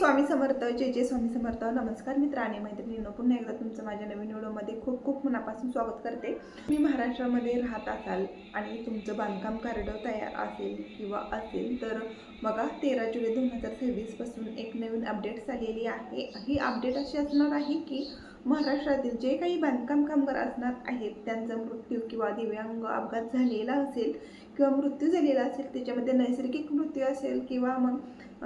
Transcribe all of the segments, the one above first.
स्वामी समर्थ, जय स्वामी समर्थ। नमस्कार मित्र आणि मैत्रिणींनो, पुन्हा एकदा तुमचं माझ्या नवीन व्हिडिओमध्ये खूप खूप मनापासून स्वागत करते। तुम्ही महाराष्ट्रामध्ये राहत असाल आणि तुमचं बांधकाम कार्ड तयार असेल किंवा असेल तर बघा 13 जुलै 2026 पासून एक नवीन अपडेट आलेली आहे। ही अपडेट अशी असणार आहे की महाराष्ट्रातील जे काही बांधकाम कामगार असणार आहेत त्यांचा मृत्यू किंवा दिव्यांग अपघात झालेला असेल किंवा मृत्यू झालेला असेल, त्याच्यामध्ये नैसर्गिक मृत्यू असेल किंवा मग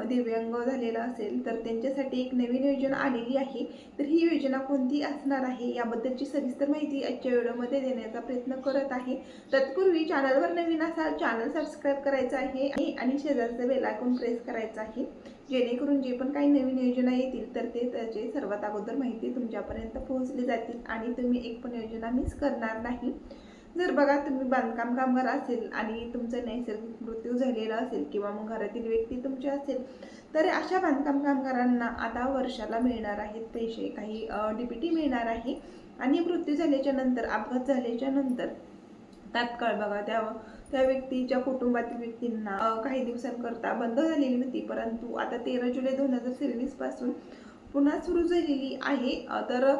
दिव्यांग झालेला असेल तर त्यांच्यासाठी एक नवीन योजना आलेली आहे। तर ही योजना कोणती असणार आहे याबद्दलची सविस्तर माहिती आजच्या व्हिडिओमध्ये देण्याचा प्रयत्न करत आहे। तत्पूर्वी चॅनलवर नवीन असाल चॅनल सबस्क्राईब करायचं आहे आणि शेजारचं बेल आयकॉन प्रेस करायचं आहे, जेणेकरून जे पण काही नवीन योजना येतील तर ते त्याचे सर्वात अगोदर माहिती तुमच्यापर्यंत पोहोचली जातील आणि तुम्ही एक पण योजना मिस करणार नाही। जर बघा तुम्ही बांधकाम कामगार असेल आणि तुमचा नैसर्गिक मृत्यू झालेला असेल किंवा मग घरातील व्यक्ती तुमची असेल तर अशा बांधकाम कामगारांना आता वर्षाला मिळणार आहेत पैसे, काही डीबीटी मिळणार आहे। आणि मृत्यू झाल्याच्या नंतर, अपघात झाल्याच्या नंतर तात्काळ बघा त्या व्यक्तीच्या कुटुंबातील व्यक्तींना काही दिवसांकरता बंद झालेली होती, परंतु आता 13 जुलै 2026 पासून पुन्हा सुरू झालेली आहे। तर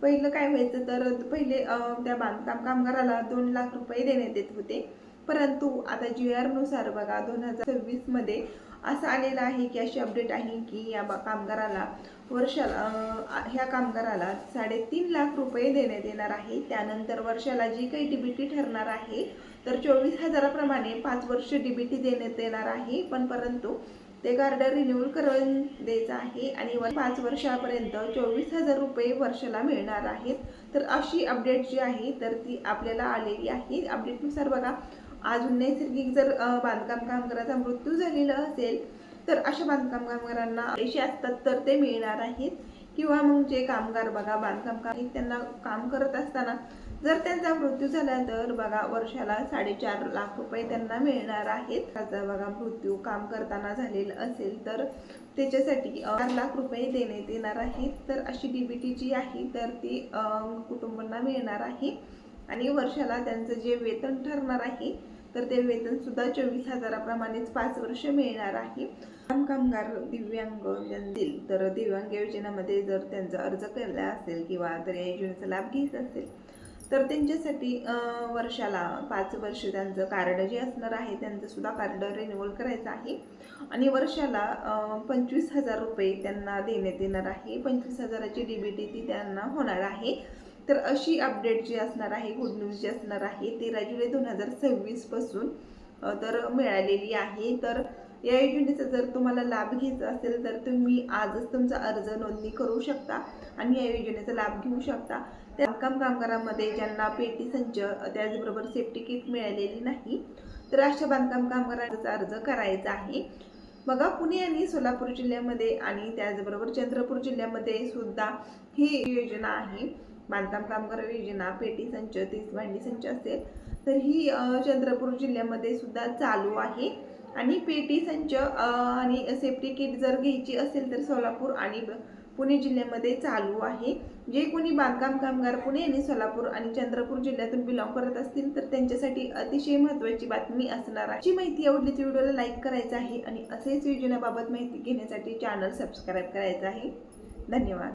पहिलं काय व्हायचं तर पहिले त्या बांधकाम कामगाराला 2 लाख रुपये देण्यात येत होते, परंतु आता GR नुसार बघा 2026 मध्ये असं आलेलं आहे की अशी अपडेट आहे की या कामगाराला वर्षाला ह्या कामगाराला 3.5 लाख रुपये देण्यात येणार आहे। त्यानंतर वर्षाला जी काही डीबीटी ठरणार आहे तर 24,000 प्रमाणे 5 वर्ष डीबीटी देण्यात येणार आहे, परंतु ते कार्ड रिन्यूअल करून द्यायचं आहे आणि 5 वर्षापर्यंत 24,000 रुपये वर्षाला मिळणार आहेत। तर अशी अपडेट जी आहे तर ती आपल्याला आलेली आहे। अपडेटनुसार बघा अजून नैसर्गिक जर बांधकाम कामगाराचा मृत्यू झालेला असेल तर अशा बांधकाम कामगारांना पैसे असतात तर ते मिळणार आहेत, किंवा मग जे कामगार बघा बांधकाम कामगार त्यांना काम करत असताना जर त्यांचा मृत्यू झाला तर बघा वर्षाला 4.5 लाख रुपये त्यांना मिळणार आहेत। त्याचा बघा मृत्यू काम करताना झालेला असेल तर त्याच्यासाठी 4 लाख रुपये देण्यात येणार आहेत। तर अशी डीबीटी जी आहे तर ती कुटुंबांना मिळणार आहे आणि वर्षाला त्यांचं जे वेतन ठरणार आहे तर ते वेतन सुद्धा 24,000 प्रमाणेच 5 वर्ष मिळणार आहे। कामगार दिव्यांग असतील तर दिव्यांग योजनेमध्ये जर त्यांचा अर्ज केला असेल किंवा तर या योजनेचा लाभ घेत असेल तर त्यांच्यासाठी वर्षाला 5 वर्ष त्यांचं कार्ड जे असणार आहे त्यांचं सुद्धा कार्ड रिन्यूअल करायचं आहे आणि वर्षाला 25,000 रुपये त्यांना देण्यात येणार आहे। 25,000ची डीबीटी ती त्यांना होणार आहे। तर अशी अपडेट जी असणार आहे, गुड न्यूज जी असणार आहे 13 जुलै 2026 पासून तर मिळालेली आहे। तर या योजनेचा जर तुम्हाला लाभ घ्यायचा असेल तर तुम्ही आजच तुमचा अर्ज नोंदणी करू शकता आणि या योजनेचा लाभ घेऊ शकता। त्या बांधकाम कामगारांमध्ये ज्यांना पेटी संच त्याचबरोबर सेफ्टी किट मिळालेली नाही तर अशा बांधकाम कामगारांचा अर्ज करायचा आहे। बघा पुणे आणि सोलापूर जिल्ह्यामध्ये आणि त्याचबरोबर चंद्रपूर जिल्ह्यामध्ये सुद्धा ही योजना आहे। बांधकाम कामगार योजना पेटी संच 30 भांडी संच असेल तर ही चंद्रपूर जिल्ह्यामध्ये सुद्धा चालू आहे आणि पेटी संच आणि सेफ्टी किट जर घ्यायची असेल तर सोलापूर आणि पुणे जिल्ह्यामध्ये चालू आहे। जे कोणी बांधकाम कामगार पुणे आणि सोलापूर आणि चंद्रपूर जिल्ह्यातून बिलॉंग करत असतील तर त्यांच्यासाठी अतिशय महत्त्वाची बातमी असणार आहे। जी माहिती आवडली तर व्हिडिओला लाईक करायचं आहे आणि असेच योजनेबाबत माहिती घेण्यासाठी चॅनल सबस्क्राईब करायचं आहे। धन्यवाद।